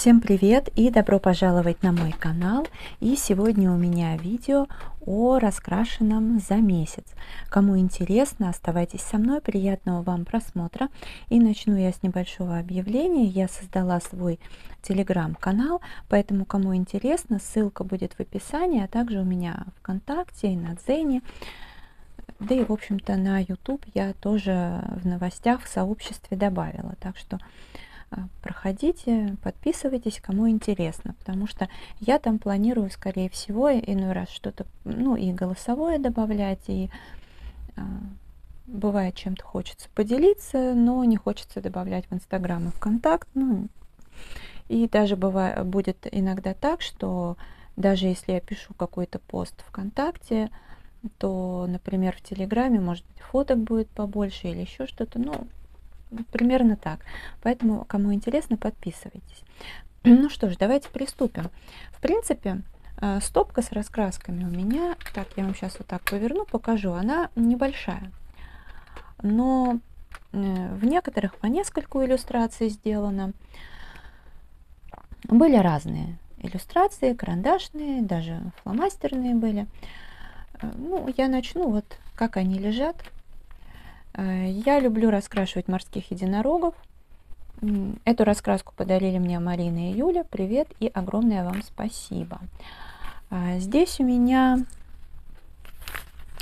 Всем привет и добро пожаловать на мой канал. И сегодня у меня видео о раскрашенном за месяц. Кому интересно, оставайтесь со мной, приятного вам просмотра. И начну я с небольшого объявления. Я создала свой телеграм-канал, поэтому кому интересно, ссылка будет в описании, а также у меня ВКонтакте и на Дзене. Да и, в общем-то, на YouTube я тоже в новостях в сообществе добавила. Так что проходите, подписывайтесь, кому интересно, потому что я там планирую, скорее всего, иной раз что-то, и голосовое добавлять, и бывает, чем-то хочется поделиться, но не хочется добавлять в Инстаграм и ВКонтакт, и даже будет иногда так, что даже если я пишу какой-то пост ВКонтакте, то, например, в Телеграме, может быть, фоток будет побольше или еще что-то, примерно так. Поэтому, кому интересно, подписывайтесь. Ну что ж, давайте приступим. В принципе, стопка с раскрасками у меня, так, я вам сейчас вот так поверну, покажу, она небольшая. Но в некоторых по нескольку иллюстраций сделано. Были разные иллюстрации, карандашные, даже фломастерные были. Я начну, вот как они лежат. Я люблю раскрашивать морских единорогов. Эту раскраску подарили мне Марина и Юля. Привет и огромное вам спасибо. Здесь у меня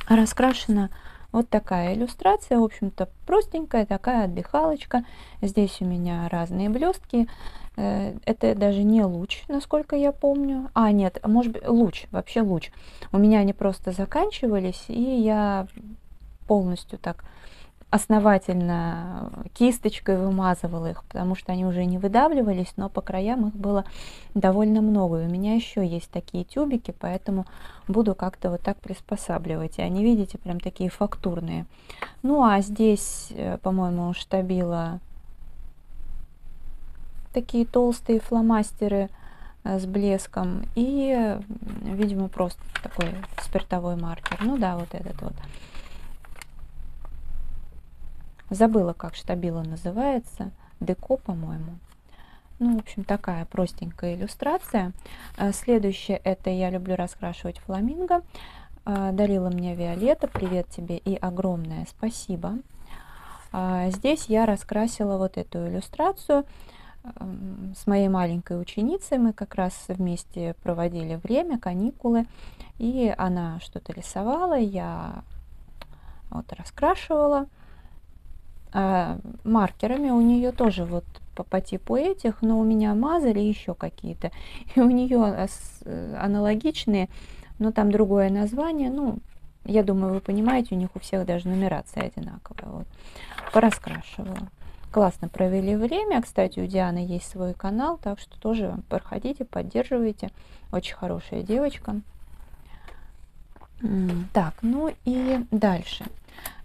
раскрашена вот такая иллюстрация. В общем-то, простенькая такая отдыхалочка. Здесь у меня разные блестки. Это даже не луч, насколько я помню. Нет, может быть, луч, вообще луч. У меня они просто заканчивались, и я полностью так основательно кисточкой вымазывала их, потому что они уже не выдавливались, но по краям их было довольно много. И у меня еще есть такие тюбики, поэтому буду как-то вот так приспосабливать. И они, видите, прям такие фактурные. А здесь, по-моему, штабила такие толстые фломастеры с блеском и, видимо, просто такой спиртовой маркер. Вот этот вот. Забыла, как штабила называется. Деко, по-моему. В общем, такая простенькая иллюстрация. Следующее, это я люблю раскрашивать фламинго. Дарила мне Виолетта. Привет тебе и огромное спасибо. Здесь я раскрасила вот эту иллюстрацию с моей маленькой ученицей. Мы как раз вместе проводили время, каникулы. И она что-то рисовала, я вот раскрашивала. Маркерами у нее тоже вот по типу этих, но у меня мазали еще какие-то. И у нее аналогичные, но там другое название. Я думаю, вы понимаете, у них у всех даже нумерация одинаковая. Вот. Пораскрашивала. Классно провели время. Кстати, у Дианы есть свой канал, так что тоже проходите, поддерживайте. Очень хорошая девочка. Так, и дальше.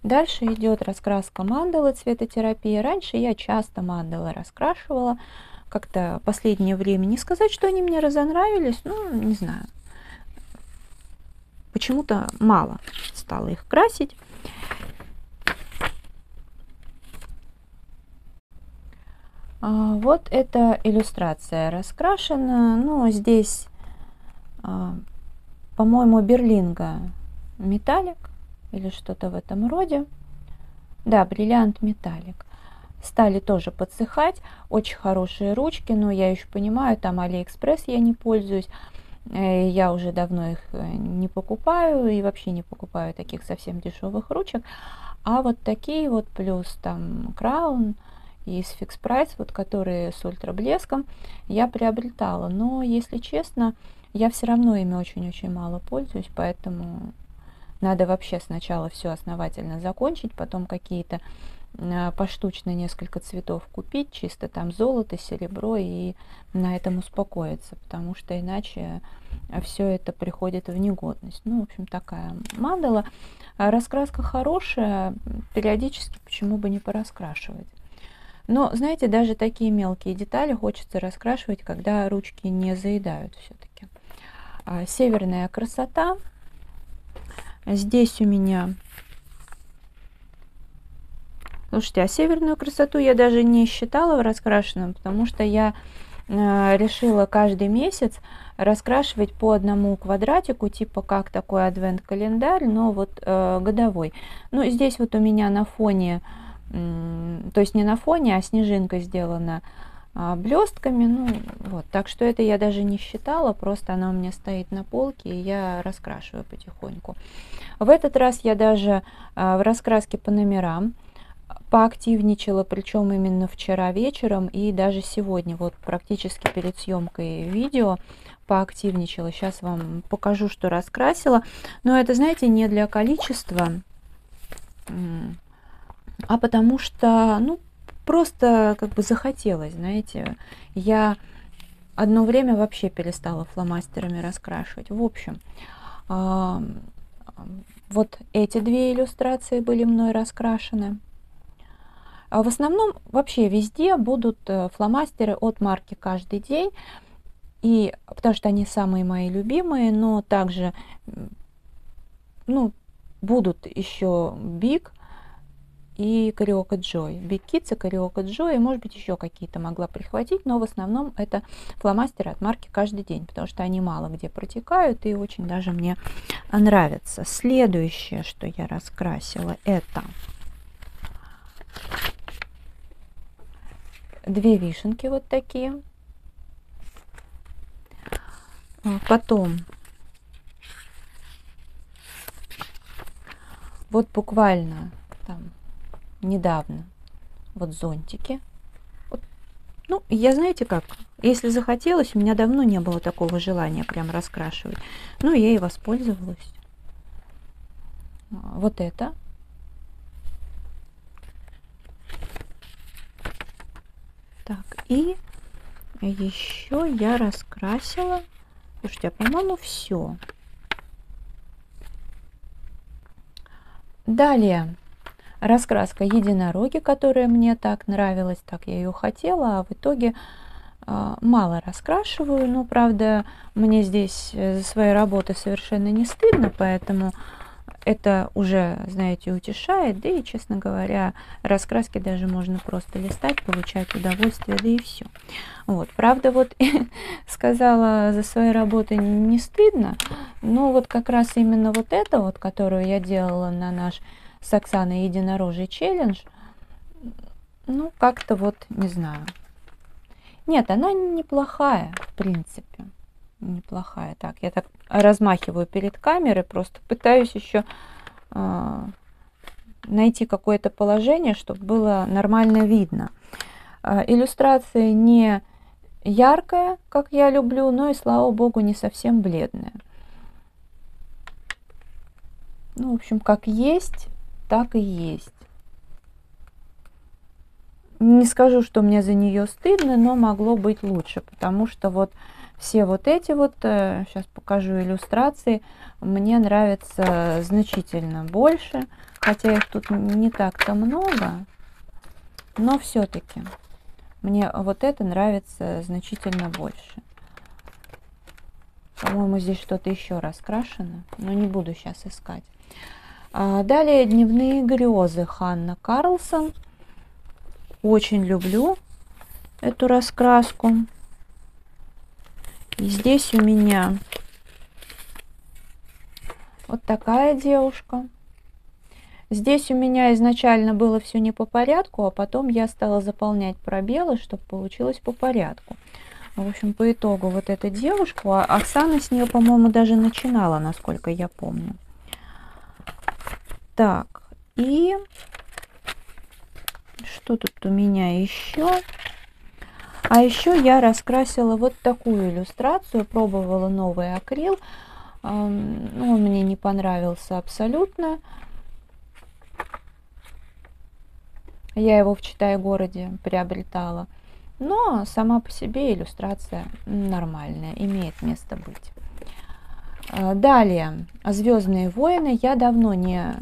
Дальше идет раскраска мандалы, цветотерапия. Раньше я часто мандалы раскрашивала. Как-то в последнее время, не сказать, что они мне разонравились, не знаю. Почему-то мало стала их красить. Вот эта иллюстрация раскрашена. Здесь, по-моему, Берлинга металлик или что-то в этом роде. Да, бриллиант металлик. Стали тоже подсыхать. Очень хорошие ручки, но я еще понимаю, там Алиэкспресс я не пользуюсь. Я уже давно их не покупаю и вообще не покупаю таких совсем дешевых ручек. А вот такие вот, плюс там Краун и с Fix Price, вот которые с ультраблеском, я приобретала. Но, если честно, я все равно ими очень-очень мало пользуюсь, поэтому надо вообще сначала все основательно закончить, потом какие-то поштучно несколько цветов купить, чисто там золото, серебро, и на этом успокоиться, потому что иначе все это приходит в негодность. В общем, такая мандала. Раскраска хорошая, периодически почему бы не пораскрашивать. Но, знаете, даже такие мелкие детали хочется раскрашивать, когда ручки не заедают все-таки. Северная красота. Здесь у меня... Слушайте, северную красоту я даже не считала в раскрашенном, потому что я решила каждый месяц раскрашивать по одному квадратику, типа как такой адвент-календарь, но вот годовой. Ну, здесь вот у меня на фоне, то есть не на фоне, а снежинка сделана блестками, ну вот, так что это я даже не считала, просто она у меня стоит на полке, и я раскрашиваю потихоньку. В этот раз я даже в раскраске по номерам поактивничала, причем именно вчера вечером и даже сегодня, вот практически перед съемкой видео поактивничала. Сейчас вам покажу, что раскрасила, но это, знаете, не для количества, а потому что, ну, просто как бы захотелось, знаете. Я одно время вообще перестала фломастерами раскрашивать. В общем, вот эти две иллюстрации были мной раскрашены. А в основном вообще везде будут фломастеры от марки «Каждый день». И потому что они самые мои любимые, но также, ну, будут еще Big и Carioca Joy. Big Kids и Carioca Joy, и, может быть, еще какие-то могла прихватить, но в основном это фломастеры от марки «Каждый день», потому что они мало где протекают и очень даже мне нравятся. Следующее, что я раскрасила, это две вишенки вот такие. Потом вот буквально там недавно вот зонтики. Вот. Ну, я, знаете как, если захотелось, у меня давно не было такого желания прям раскрашивать. Ну, я и воспользовалась. Вот это. Так, и еще я раскрасила. Слушайте, а по-моему все. Далее раскраска единороги, которая мне так нравилась, так я ее хотела, а в итоге мало раскрашиваю. Но, правда, мне здесь за своей работы совершенно не стыдно, поэтому это уже, знаете, утешает. Да и, честно говоря, раскраски даже можно просто листать, получать удовольствие, да и все. Вот, правда, вот сказала, за своей работой не стыдно, но вот как раз именно вот это вот, которую я делала на наш с Оксаной единорожий челлендж, ну, как-то вот, не знаю. Нет, она неплохая, в принципе. Неплохая. Так, я так размахиваю перед камерой, просто пытаюсь еще найти какое-то положение, чтобы было нормально видно. Иллюстрация не яркая, как я люблю, но и, слава богу, не совсем бледная. Ну, в общем, как есть, так и есть. Не скажу, что мне за нее стыдно, но могло быть лучше, потому что вот все вот эти вот, сейчас покажу иллюстрации, мне нравятся значительно больше, хотя их тут не так-то много, но все-таки мне вот это нравится значительно больше. По-моему, здесь что-то еще раскрашено, но не буду сейчас искать. Далее «Дневные грезы» Ханна Карлсон. Очень люблю эту раскраску. И здесь у меня вот такая девушка. Здесь у меня изначально было все не по порядку, а потом я стала заполнять пробелы, чтобы получилось по порядку. В общем, по итогу вот эта девушка, а Оксана с нее, по-моему, даже начинала, насколько я помню. Так, и что тут у меня еще? А еще я раскрасила вот такую иллюстрацию, пробовала новый акрил. Ну, он мне не понравился абсолютно. Я его в Читай-городе приобретала. Но сама по себе иллюстрация нормальная, имеет место быть. Далее, «Звездные войны». Я давно не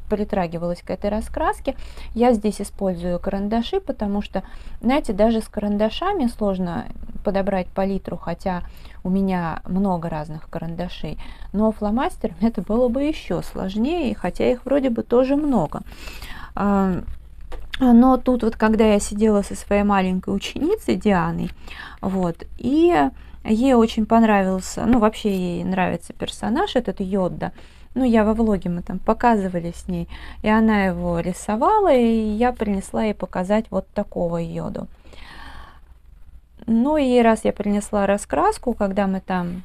притрагивалась к этой раскраске. Я здесь использую карандаши, потому что, знаете, даже с карандашами сложно подобрать палитру, хотя у меня много разных карандашей. Но фломастером это было бы еще сложнее, хотя их вроде бы тоже много. Но тут вот, когда я сидела со своей маленькой ученицей Дианой, вот, и ей очень понравился, ну, вообще ей нравится персонаж этот Йодда. Ну, я во влоге, мы там показывали с ней, и она его рисовала, и я принесла ей показать вот такого Йоду. Ну, и раз я принесла раскраску, когда мы там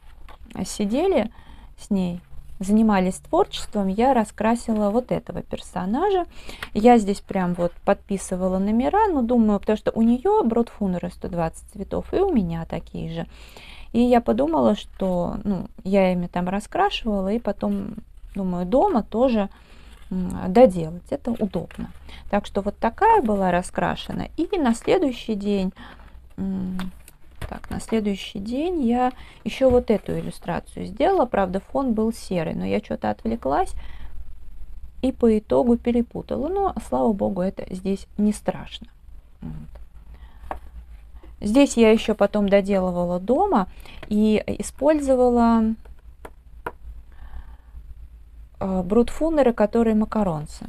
сидели с ней, занимались творчеством, я раскрасила вот этого персонажа. Я здесь прям вот подписывала номера, но думаю, потому что у нее Бродфунера 120 цветов, и у меня такие же. И я подумала, что я ими там раскрашивала, и потом, думаю, дома тоже доделать. Это удобно. Так что вот такая была раскрашена. И на следующий день... Так, на следующий день я еще вот эту иллюстрацию сделала. Правда, фон был серый, но я что-то отвлеклась и по итогу перепутала. Но, слава богу, это здесь не страшно. Вот. Здесь я еще потом доделывала дома и использовала брутфунеры, которые макаронцы.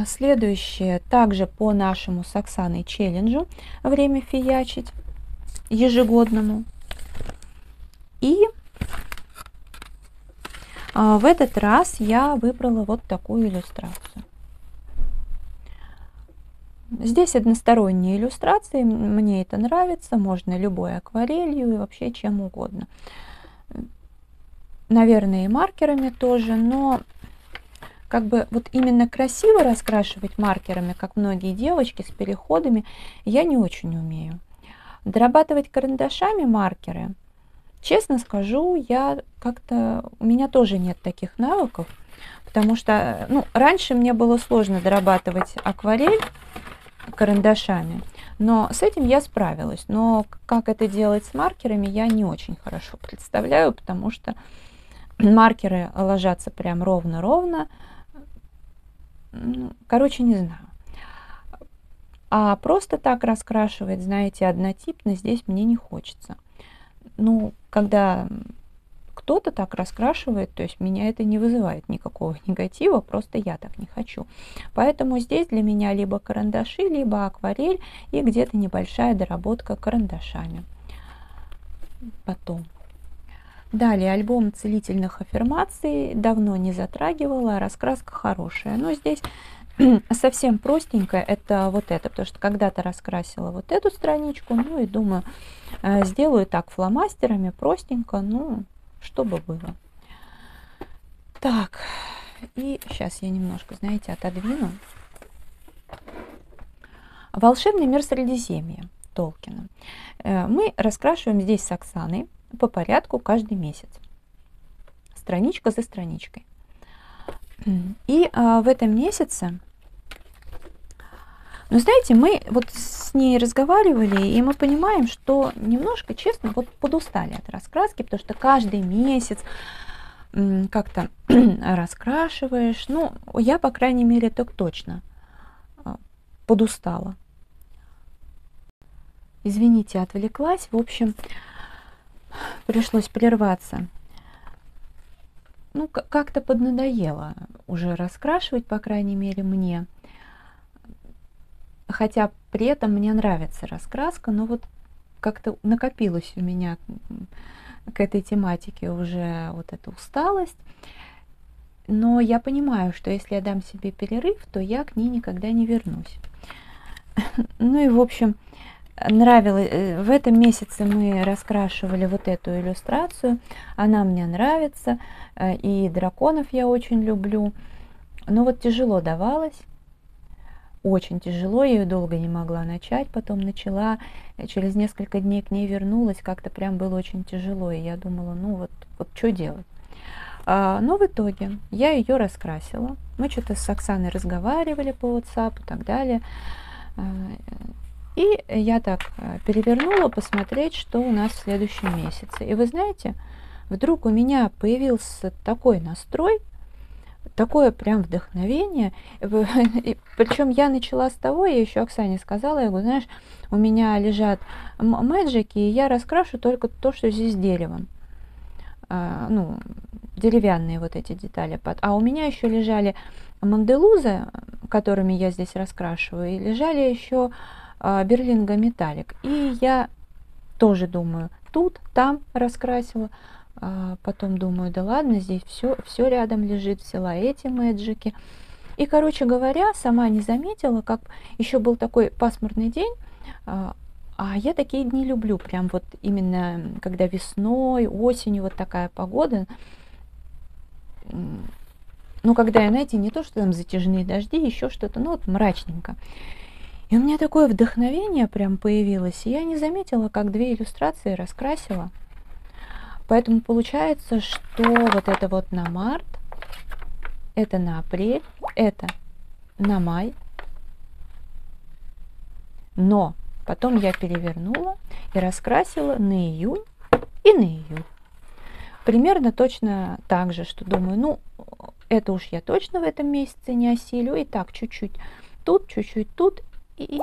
Следующее, также по нашему с Оксаной челленджу «Время фиячить» ежегодному. И в этот раз я выбрала вот такую иллюстрацию. Здесь односторонние иллюстрации, мне это нравится, можно любой акварелью и вообще чем угодно. Наверное, и маркерами тоже, но... Как бы вот именно красиво раскрашивать маркерами, как многие девочки с переходами, я не очень умею. Дорабатывать карандашами маркеры, честно скажу, у меня тоже нет таких навыков, потому что раньше мне было сложно дорабатывать акварель карандашами, но с этим я справилась. Но как это делать с маркерами, я не очень хорошо представляю, потому что маркеры ложатся прям ровно-ровно. Короче, не знаю. А просто так раскрашивать, знаете, однотипно здесь мне не хочется. Когда кто-то так раскрашивает, то есть меня это не вызывает никакого негатива, просто я так не хочу. Поэтому здесь для меня либо карандаши, либо акварель и где-то небольшая доработка карандашами. Потом. Далее альбом целительных аффирмаций, давно не затрагивала, раскраска хорошая. Но здесь совсем простенькая, это вот это, потому что когда-то раскрасила вот эту страничку, и думаю, сделаю так фломастерами, простенько, чтобы было. Так, и сейчас я немножко, знаете, отодвину. «Волшебный мир Средиземья» Толкина. Мы раскрашиваем здесь с Оксаной по порядку каждый месяц, страничка за страничкой. И в этом месяце, знаете, мы вот с ней разговаривали, и мы понимаем, что немножко, честно, вот подустали от раскраски, потому что каждый месяц как-то раскрашиваешь. Я, по крайней мере, так точно подустала. Извините, отвлеклась. В общем, пришлось прерваться. Как-то поднадоело уже раскрашивать, по крайней мере, мне. Хотя при этом мне нравится раскраска, но вот как-то накопилась у меня к этой тематике уже вот эта усталость. Но я понимаю, что если я дам себе перерыв, то я к ней никогда не вернусь. И, в общем, нравилось. В этом месяце мы раскрашивали вот эту иллюстрацию. Она мне нравится. И драконов я очень люблю. Но вот тяжело давалось. Очень тяжело. Я ее долго не могла начать. Потом начала. Через несколько дней к ней вернулась. Как-то прям было очень тяжело. И я думала, вот что делать. Но в итоге я ее раскрасила. Мы что-то с Оксаной разговаривали по WhatsApp и так далее. И я так перевернула, посмотреть, что у нас в следующем месяце. И вы знаете, вдруг у меня появился такой настрой, такое прям вдохновение. Причем я начала с того, я еще Оксане сказала, я говорю, знаешь, у меня лежат мэджики, и я раскрашу только то, что здесь деревом. Деревянные вот эти детали. А у меня еще лежали Монделузы, которыми я здесь раскрашиваю, и лежали еще Берлинга Металлик. И я тоже думаю, тут, там раскрасила. Потом думаю, да ладно, здесь все рядом лежит, взяла эти мэджики. И, короче говоря, сама не заметила, как еще был такой пасмурный день, а я такие дни люблю, прям вот именно когда весной, осенью вот такая погода. Ну, когда я, знаете, не то, что там затяжные дожди, еще что-то, ну, вот мрачненько. И у меня такое вдохновение прям появилось, и я не заметила, как 2 иллюстрации раскрасила. Поэтому получается, что вот это вот на март, это на апрель, это на май. Но потом я перевернула и раскрасила на июнь и на июль. Примерно точно так же, что думаю, ну, это уж я точно в этом месяце не осилю. И так, чуть-чуть тут. И,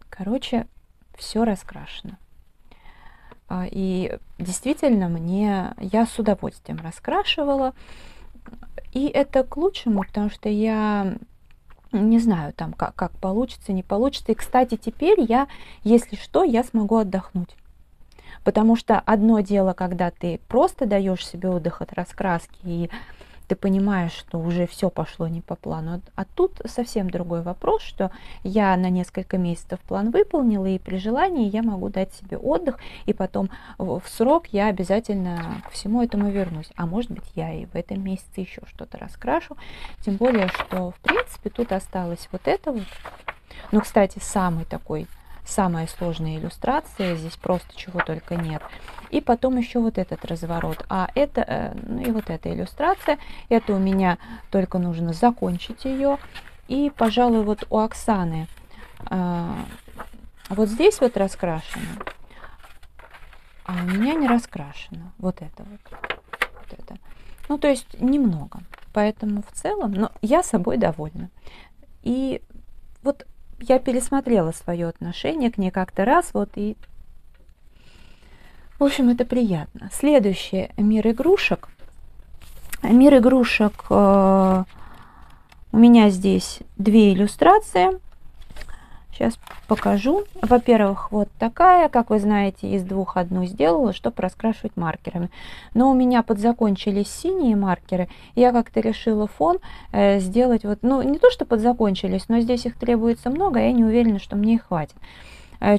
короче, все раскрашено. И действительно, я с удовольствием раскрашивала. И это к лучшему, потому что я не знаю, там, как получится, не получится. И, кстати, теперь если что, я смогу отдохнуть. Потому что одно дело, когда ты просто даешь себе отдых от раскраски, и ты понимаешь, что уже все пошло не по плану. А тут совсем другой вопрос, что я на несколько месяцев план выполнила, и при желании я могу дать себе отдых, и потом в срок я обязательно к всему этому вернусь. А может быть, я и в этом месяце еще что-то раскрашу. Тем более, что в принципе тут осталось вот это вот. Ну, кстати, самая сложная иллюстрация, здесь просто чего только нет. И потом еще вот этот разворот. Ну и вот эта иллюстрация, это у меня только нужно закончить ее. И, пожалуй, вот у Оксаны вот здесь вот раскрашено, а у меня не раскрашено. Вот это вот это. Ну, то есть немного. Поэтому в целом, но я собой довольна. И вот я пересмотрела свое отношение к ней как-то раз, вот, и, в общем, это приятно. Следующее, мир игрушек. Мир игрушек, у меня здесь 2 иллюстрации. Сейчас покажу. Во-первых, вот такая, как вы знаете, из 2 одну сделала, чтобы раскрашивать маркерами. Но у меня подзакончились синие маркеры. Я как-то решила фон сделать вот, ну, не то, что подзакончились, но здесь их требуется много, я не уверена, что мне их хватит.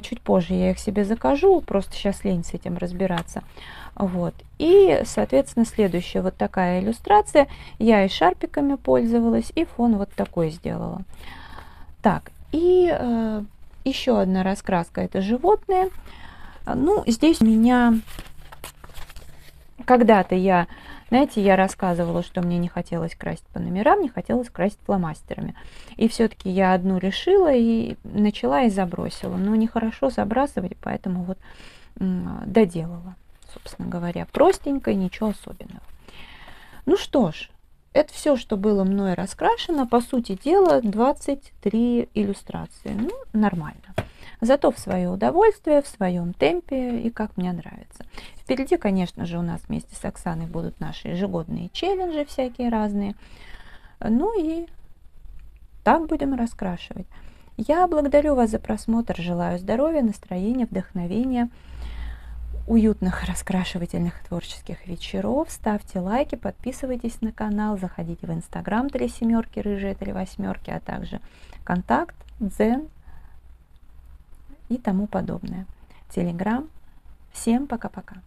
Чуть позже я их себе закажу, просто сейчас лень с этим разбираться. Вот. И, соответственно, следующая вот такая иллюстрация. Я и шарпиками пользовалась, и фон вот такой сделала. Так, и еще одна раскраска, это животные. Ну, здесь у меня когда-то знаете, я рассказывала, что мне не хотелось красить по номерам, не хотелось красить фломастерами. И все-таки я одну решила и начала и забросила. Но нехорошо забрасывать, поэтому вот доделала, собственно говоря. Простенько, ничего особенного. Ну что ж, это все, что было мной раскрашено. По сути дела, 23 иллюстрации. Ну, нормально. Зато в свое удовольствие, в своем темпе и как мне нравится. Впереди, конечно же, у нас вместе с Оксаной будут наши ежегодные челленджи всякие разные. Ну и так будем раскрашивать. Я благодарю вас за просмотр. Желаю здоровья, настроения, вдохновения, уютных раскрашивательных творческих вечеров. Ставьте лайки, подписывайтесь на канал, заходите в Инстаграм 3 семерки, рыжие 3 восьмерки, а также Контакт, Дзен и тому подобное. Телеграм. Всем пока-пока.